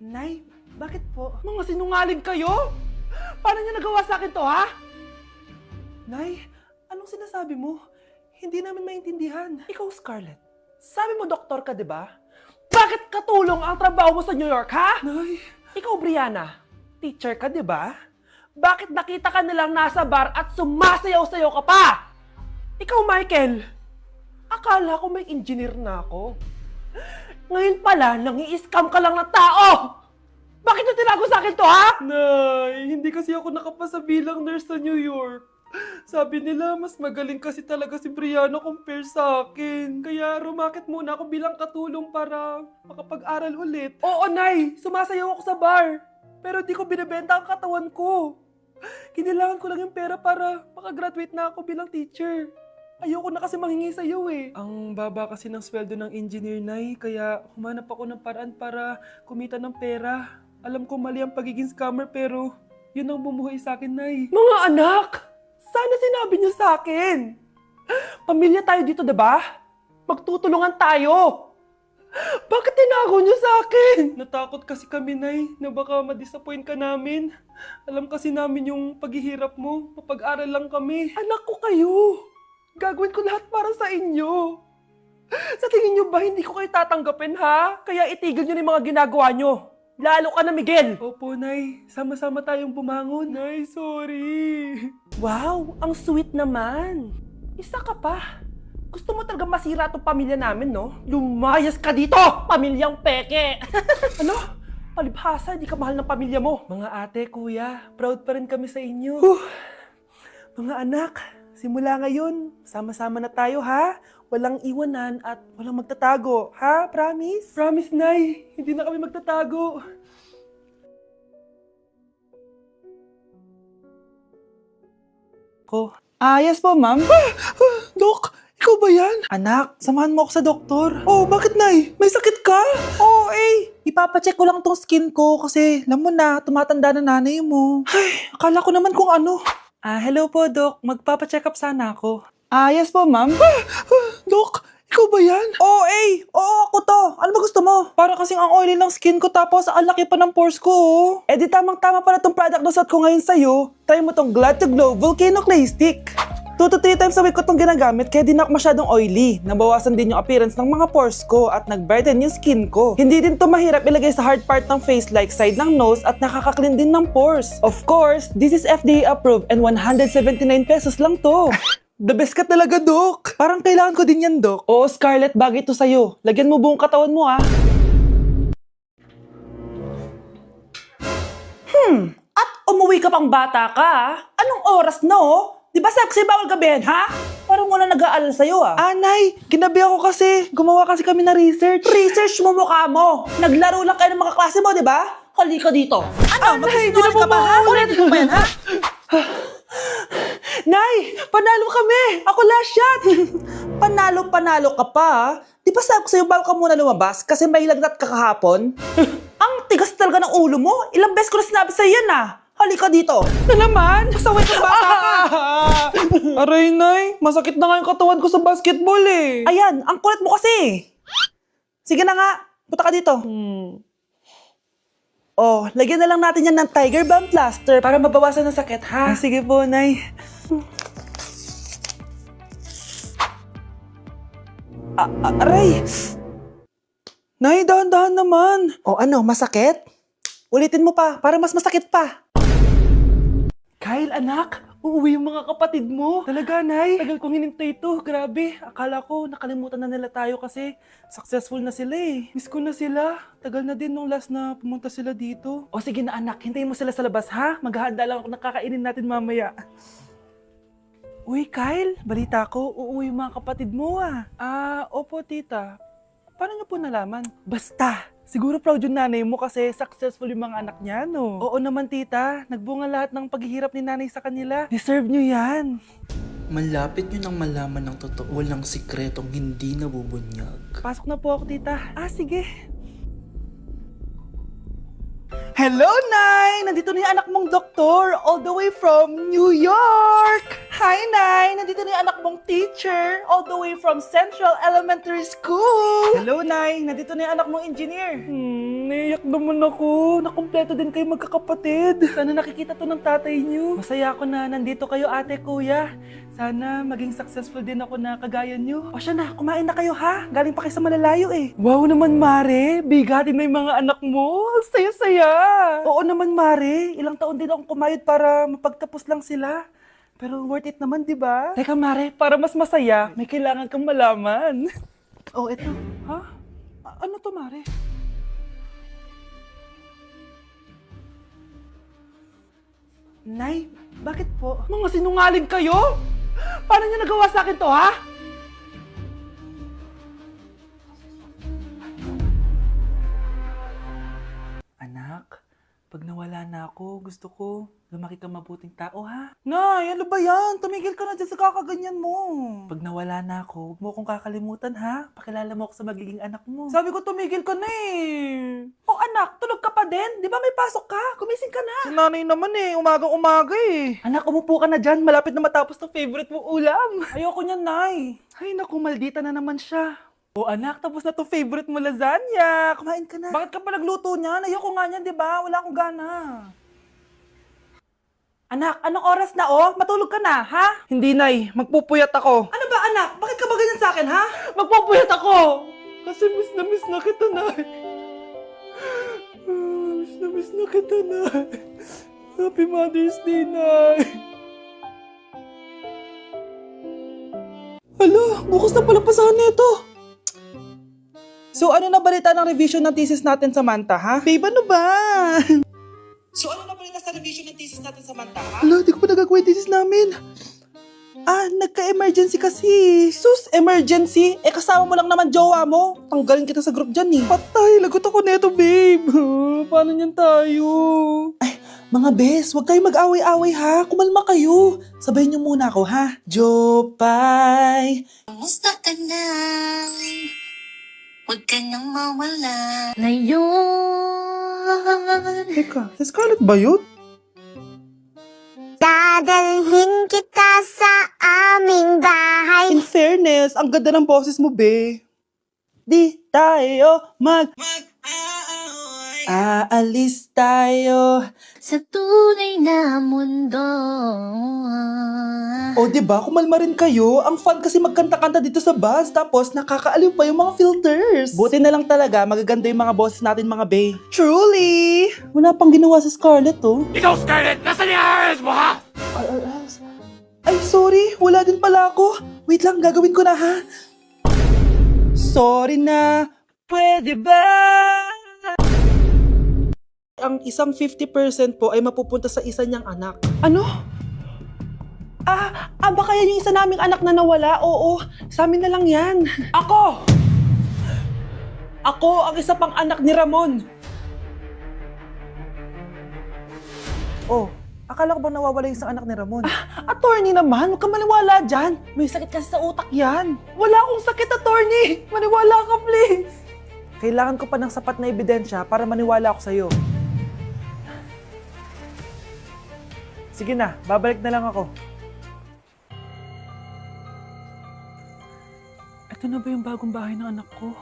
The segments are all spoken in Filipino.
Nay, bakit po? Mga sinungaling kayo? Paano niyo nagawa sa akin to, ha? Nay, anong sinasabi mo? Hindi namin maintindihan. Ikaw, Scarlett, sabi mo doktor ka, di ba? Bakit katulong ang trabaho mo sa New York, ha? Nay. Ikaw, Brianna, teacher ka, di ba? Bakit nakita ka nilang nasa bar at sumasayaw-sayaw ka pa? Ikaw, Michael, akala ko may engineer na ako. Ngayon pala, nangi-scam ka lang ng tao! Bakit nyo tinago sa akin to, ha? Nay, hindi kasi ako nakapasa bilang nurse sa New York. Sabi nila, mas magaling kasi talaga si Brianna compare sa akin. Kaya rumakit muna ako bilang katulong para makapag-aral ulit. Oo, Nay! Sumasayaw ako sa bar. Pero di ko binibenta ang katawan ko. Kailangan ko lang yung pera para makagraduate na ako bilang teacher. Ayoko na kasi manghingi sa'yo eh. Ang baba kasi ng sweldo ng engineer, Nay, kaya humanap ako ng paraan para kumita ng pera. Alam ko mali ang pagiging scammer pero yun ang bumuhay sa akin, Nay. Mga anak! Sana sinabi niyo sa akin! Pamilya tayo dito, diba? Magtutulungan tayo! Bakit tinago niyo sa akin? Natakot kasi kami, Nay, na baka ma-disappoint ka namin. Alam kasi namin yung paghihirap mo. Mapag-aral lang kami. Anak ko kayo! Gagawin ko lahat para sa inyo. Sa tingin nyo ba hindi ko kayo tatanggapin, ha? Kaya itigil nyo na yung mga ginagawa nyo. Lalo ka na, Miguel. Opo, Nay. Sama-sama tayong bumangon. Nay, sorry. Wow, ang sweet naman. Isa ka pa. Gusto mo talaga masira itong pamilya namin, no? Lumayas ka dito, pamilyang peke. Ano? Palibhasa, di ka mahal ng pamilya mo. Mga ate, kuya, proud pa rin kami sa inyo. Mga anak, simula ngayon, sama-sama na tayo, ha? Walang iwanan at walang magtatago, ha? Promise? Promise, Nay. Hindi na kami magtatago. Ko. Yes po, ma'am. Dok, ikaw ba yan? Anak, samahan mo ako sa doktor. Oh, bakit, Nay? May sakit ka? Oo, ipapacheck ko lang tong skin ko kasi alam mo na, tumatanda na nanay mo. Ay, akala ko naman kung ano. Hello po, Dok. Magpapacheck up sana ako. Yes po, ma'am. Dok, ikaw ba yan? Oo, ako to. Ano ba gusto mo? Para kasing ang oily ng skin ko tapos ang laki pa ng pores ko, oh. Di tamang-tama pala tong product na suot ko ngayon sa'yo. Try mo tong Glad to Glow Volcano Clay Stick. 2 to 3 times a week ko tong ginagamit kaya di na ako masyadong oily. Nabawasan din yung appearance ng mga pores ko at nag-brighten yung skin ko. Hindi din to mahirap ilagay sa hard part ng face like side ng nose at nakaka-clean din ng pores. Of course, this is FDA approved and 179 pesos lang to. The best ka talaga, Dok. Parang kailangan ko din yan, Dok. Oo, Scarlett, bagay to sa'yo. Lagyan mo buong katawan mo, ah. At umuwi ka pang bata ka, ah. Anong oras na, oh? Di ba sexy bawal gabihin, ha? Parang wala nag-aalala sa'yo, ah. Nay, ginabi ako kasi. Gumawa kasi kami na research. Research mo mukha mo. Naglaro lang kayo ng mga klase mo, di ba? Halika dito. Ano, Nay, magsisinungaling ka ba, ha? Ulitin mo ba yan, ha? Nay, panalo kami. Ako last shot. Panalo ka pa, ah. Di ba sabi ko sa'yo bago ka muna lumabas kasi may lagnat ka kahapon? Ang tigas talaga ng ulo mo. Ilang beses ko na sinabi sa'yo yan, ah. Halika dito. Na naman? Pasaway kang bata ka. Aray, Nay. Masakit na nga yung katawan ko sa basketball eh. Ayan, ang kulit mo kasi. Sige na nga, punta ka dito. Oh, lagyan na lang natin yan ng Tiger Balm Plaster para mabawasan ng sakit, ha? Sige po, Nay. Aray! Nay, dahan-dahan naman. O ano, masakit? Ulitin mo pa, para mas masakit pa. Kyle, anak, uuwi yung mga kapatid mo. Talaga, Nay. Tagal kong hinintay ito. Grabe. Akala ko nakalimutan na nila tayo kasi successful na sila eh. Miss ko na sila. Tagal na din nung last na pumunta sila dito. O sige na, anak. Hintayin mo sila sa labas, ha? Maghahanda lang ako ng kakainin natin mamaya. Uy, Kyle. Balita ko, uuwi yung mga kapatid mo ah. Opo, tita. Paano niyo po nalaman? Basta! Siguro proud yung nanay mo kasi successful yung mga anak niya, no? Oo naman, tita. Nagbunga lahat ng paghihirap ni nanay sa kanila. Deserve nyo yan. Malapit nyo nang malaman ng totoo walang sikretong hindi nabubunyag. Pasok na po ako, tita. Sige. Hello, Nay! Nandito na yung anak mong doktor all the way from New York! Hi, Nay! Nandito na yung anak mong teacher all the way from Central Elementary School! Hello, Nay! Nandito na yung anak mong engineer. Naiyak naman ako. Nakumpleto din kayo magkakapatid. Sana nakikita to ng tatay niyo. Masaya ako na nandito kayo, ate, kuya. Sana maging successful din ako na kagaya niyo. O siya na, kumain na kayo ha. Galing pa kayo sa malalayo eh. Wow naman, Mare. Bigatin na yung mga anak mo. Saya-saya. Oo naman, Mare. Ilang taon din akong kumayod para mapagtapos lang sila. Pero worth it naman, di ba? Teka, Mare, para mas masaya, may kailangan kang malaman. Oh, eto. Ha? Ano to, Mare? Nay, bakit po? Mga sinungaling kayo? Paano niyo nagawa sa akin to, ha? Anak, pag nawala na ako, gusto ko lumaki kang mabuting tao, ha? Nay, ano ba yan? Tumigil ka na dyan sa kakaganyan mo. Pag nawala na ako, huwag mo akong kakalimutan, ha? Pakilala mo ako sa magiging anak mo. Sabi ko, tumigil ka na eh. Oh, anak, tulog ka pa din? Di ba may pasok ka? Gumising ka na. Si nanay naman eh, umagang-umaga eh. Anak, umupo ka na dyan. Malapit na matapos ng favorite mong ulam. Ayoko niyan, Nay. Ay, naku, maldita na naman siya. Oh, anak, tapos na to favorite mo lasagna. Kumain ka na. Bakit ka pa nagluto niyan? Ayoko nga niyan, di ba? Wala akong gana. Anak, anong oras na oh? Matulog ka na, ha? Hindi, Nay. Magpupuyat ako. Ano ba, anak? Bakit ka ba ganyan sa akin, ha? Magpupuyat ako! Kasi miss na kita, Nay. Miss na kita, Nay. Happy Mother's Day, Nay. Hala, bukas na pala pasahan nito. So ano na balita ng revision ng thesis natin, Samantha, ha? Babe, ano ba? So ano na balita sa revision ng thesis natin, Samantha, ha? Hala, di ko pa nagagawa yung thesis namin. Nagka-emergency kasi. Sus, emergency? Kasama mo lang naman jowa mo. Tanggalin kita sa group dyan eh. Patay, lagot ako neto, babe. Paano niyan tayo? Ay, mga bes, huwag kayong mag-away-away ha. Kumalma kayo. Sabayin niyo muna ako ha. Jopay. Kumusta ka na? Huwag ka nang mawala. Ngayon, Teka, si Scarlett ba yun? dadalhin kita sa aming bahay. In fairness, ang ganda ng boses mo, be. Di tayo aalis tayo. Sa tunay na mundo. O, diba? Kumalma rin kayo. Ang fun kasi magkanta-kanta dito sa bus. Tapos, nakakaaliw pa yung mga filters. Buti na lang talaga, magaganda yung mga boses natin, mga bay. Truly! Wala pang ginawa sa Scarlett, oh. Ikaw, Scarlett! Nasaan yung RS mo, ha? Ay, sorry. Wala din pala ako. Wait lang, gagawin ko na, ha? Sorry na. Pwede ba? Ang isang 50% po ay mapupunta sa isa niyang anak. Ano? Baka yan yung isa naming anak na nawala? Oo, sa amin na lang yan. Ako! Ako ang isa pang anak ni Ramon. Oh, akala ko ba nawawala yung isang anak ni Ramon? Attorney naman, huwag ka maniwala dyan. May sakit kasi sa utak yan. Wala akong sakit, attorney. Maniwala ka, please. Kailangan ko pa ng sapat na ebidensya para maniwala ako sa'yo. Sige na, babalik na lang ako. Ito na ba yung bagong bahay ng anak ko?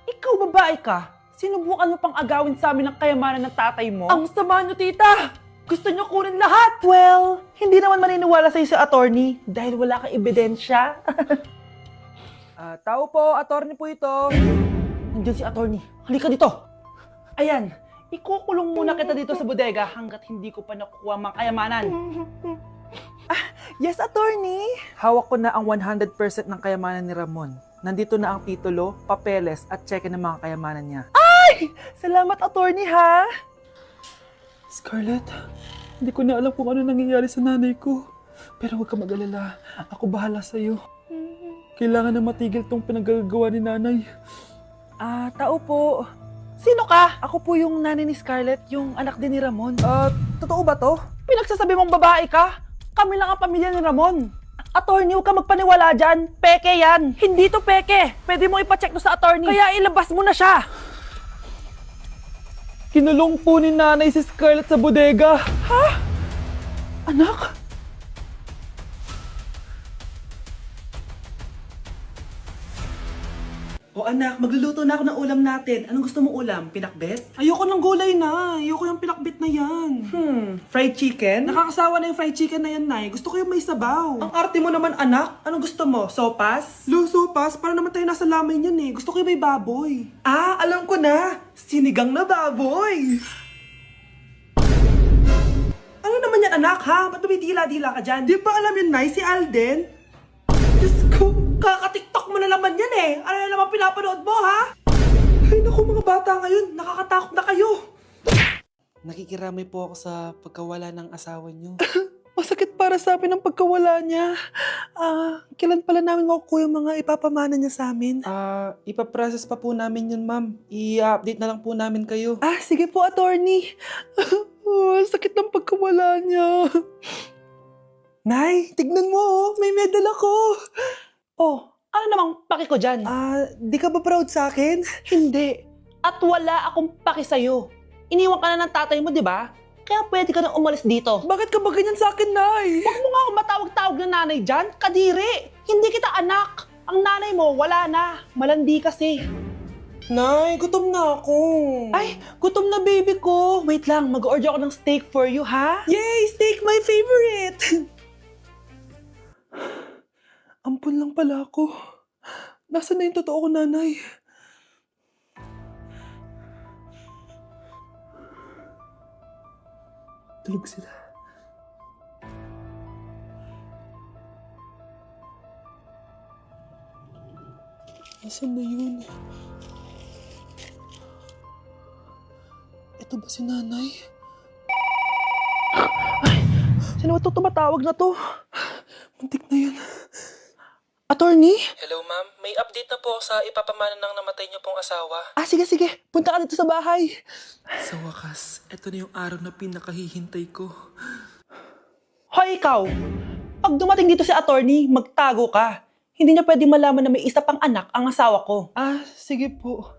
Ikaw, babae ka? Sinubukan mo pang agawin sa amin ang kayamanan ng tatay mo? Ang sama nyo, tita! Gusto nyo kunin lahat! Well, hindi naman maniniwala sa'yo sa attorney dahil wala kang ebidensya. Tao po, attorney po ito. Nandiyan si attorney. Halika dito. Ayan, ikukulong muna kita dito sa bodega hanggat hindi ko pa nakukuha mga kayamanan. Yes, attorney. Hawak ko na ang 100% ng kayamanan ni Ramon. Nandito na ang titulo, papeles at cheque ng mga kayamanan niya. Ay! Salamat, attorney, ha? Scarlett, hindi ko na alam kung ano nangyayari sa nanay ko. Pero huwag ka mag-alala. Ako bahala sa'yo. Kailangan na matigil tong pinagagawa ni nanay. Tao po. Sino ka? Ako po yung nanay ni Scarlett, yung anak din ni Ramon. Totoo ba to? Pinagsasabi mong babae ka? Kami lang ang pamilya ni Ramon. Attorney, huwag ka magpaniwala dyan. Peke yan. Hindi to peke. Pwede mo ipacheck to sa attorney. Kaya ilabas mo na siya. Kinulong po ni nanay si Scarlett sa bodega. Ha? Anak? O anak, magluluto na ako ng ulam natin. Anong gusto mong ulam? Pinakbet? Ayoko ng gulay na. Ayoko yung pinakbet na yan. Fried chicken? Nakakasawa na yung fried chicken na yan, Nay. Gusto ko yung may sabaw. Ang arte mo naman, anak. Anong gusto mo? Sopas? Sopas? Para naman tayo nasa lamay yan eh. Gusto ko yung may baboy. Ah, alam ko na. Sinigang na baboy. Ano naman yan, anak, ha? Ba't tumitila-dila ka dyan? Di ba alam yun, Nay? Si Alden? Diyos ko, kaka-tiktok mo na naman yan eh. Ano na naman pinapanood mo, ha? Ay, naku, mga bata ngayon. Nakakatakot na kayo. Nakikiramay po ako sa pagkawala ng asawa niyo. Masakit para sa amin ang pagkawala niya. Kailan pala namin makukuha yung mga ipapamana niya sa amin? Ipaprocess pa po namin yun, ma'am. I-update na lang po namin kayo. Sige po, attorney. Sakit ng pagkawala niya. Nay, tignan mo, oh. May medal ako. Oh, ano namang paki ko dyan? Di ka ba proud sa akin? Hindi. At wala akong paki sa'yo. Iniwan ka na ng tatay mo, di ba? Kaya pwede ka nang umalis dito. Bakit ka ba ganyan sa akin, Nay? Huwag mo nga ako matawag-tawag na nanay dyan. Kadiri! Hindi kita anak. Ang nanay mo, wala na. Malandi kasi. Nay, gutom na ako. Ay, gutom na baby ko. Wait lang, mag-order ako ng steak for you, ha? Yay! Steak, my favorite! Ampun lang pala ako. Nasaan na yung totoo ko, nanay? Tulog sila. Nasaan na yun? Ito ba si nanay? Sino ba ito tumatawag na to? Muntik na yun. Attorney? Hello, ma'am. May update na po sa ipapamana ng namatay niyo pong asawa. Sige. Punta ka dito sa bahay. Sa wakas, ito na yung araw na pinakahihintay ko. Hoy, ikaw! Pag dumating dito si attorney, magtago ka. Hindi niya pwede malaman na may isa pang anak ang asawa ko. Sige po.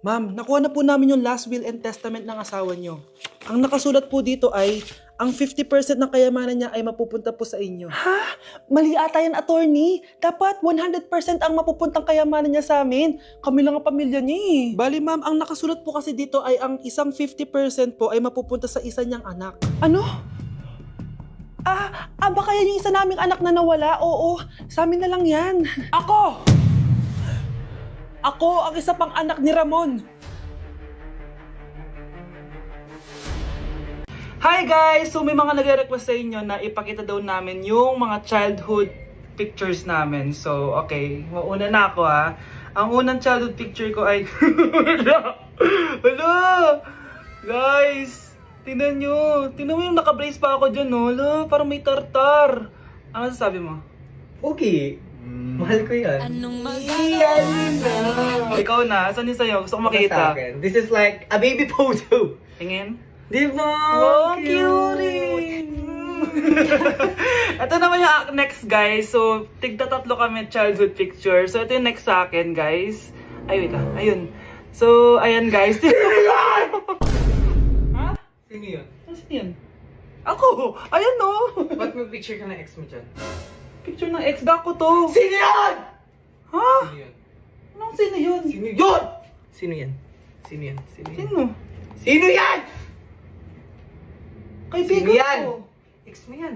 Ma'am, nakuha na po namin yung last will and testament ng asawa niyo. Ang nakasulat po dito ay, ang 50% ng kayamanan niya ay mapupunta po sa inyo. Ha? Mali ata yan, attorney. Dapat 100% ang mapupuntang kayamanan niya sa amin. Kami lang ang pamilya niya eh. Bali ma'am, ang nakasulat po kasi dito ay ang isang 50% po ay mapupunta sa isa niyang anak. Ano? Baka yan yung isa naming anak na nawala? Oo, sa amin na lang yan. Ako ang isa pang anak ni Ramon. Hi guys! So may mga nagre-request sa inyo na ipakita daw namin yung mga childhood pictures namin. So okay, mauna na ako ha. Ang unang childhood picture ko ay... Hala! Guys! Tingnan nyo! Tingnan mo yung naka-brace pa ako dyan, no? Hala, parang may tartar. Ano sasabi mo? Okay. Mahal ko yan. Ikaw na, saan yung sa'yo? Gusto ko Sa makita. akin. This is like a baby photo. Tingin. Di ba? Oh, cute! Ito naman yung next, guys. So, tigta-tatlo kami childhood picture. So, ito yung next sa akin, guys. Ay, wait lang. Ayun. So, ayan, guys. Ha? Sino yun? Sino yun? Ako! Ayan, no! Ba't may picture ka ng ex mo dyan? Picture ng ex-doc ko to. Sino yun? Ha? Sino yun? Anong sino yun? Sino yun? Sino yan? Sino yan? Sino yan? Sino? Sino yan? Kaibigan Sino yan? ko. Ex mo yan.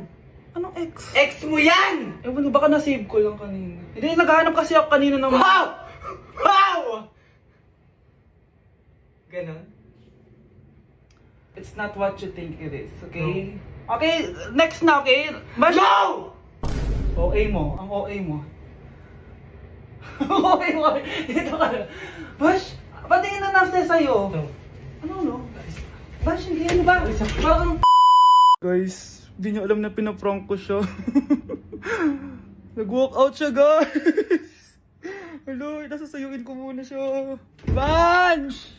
Anong ex? Ex mo yan! Ewan ko, baka na-save ko lang kanina. Hindi, naghahanap kasi ako kanina ng... Wow! Wow! Ganon? It's not what you think it is, okay? Okay, next na, okay? Bash! No! OA mo, ang OA mo. OA mo, dito ka na. Bash, patingin na nasa sa'yo. No. Ano? Bash, hindi ano ba? Parang... Guys, hindi niyo alam na pinaprank ko siya. Nag-walk out siya, guys. Hello, nasasayuin ko muna siya. Bansh!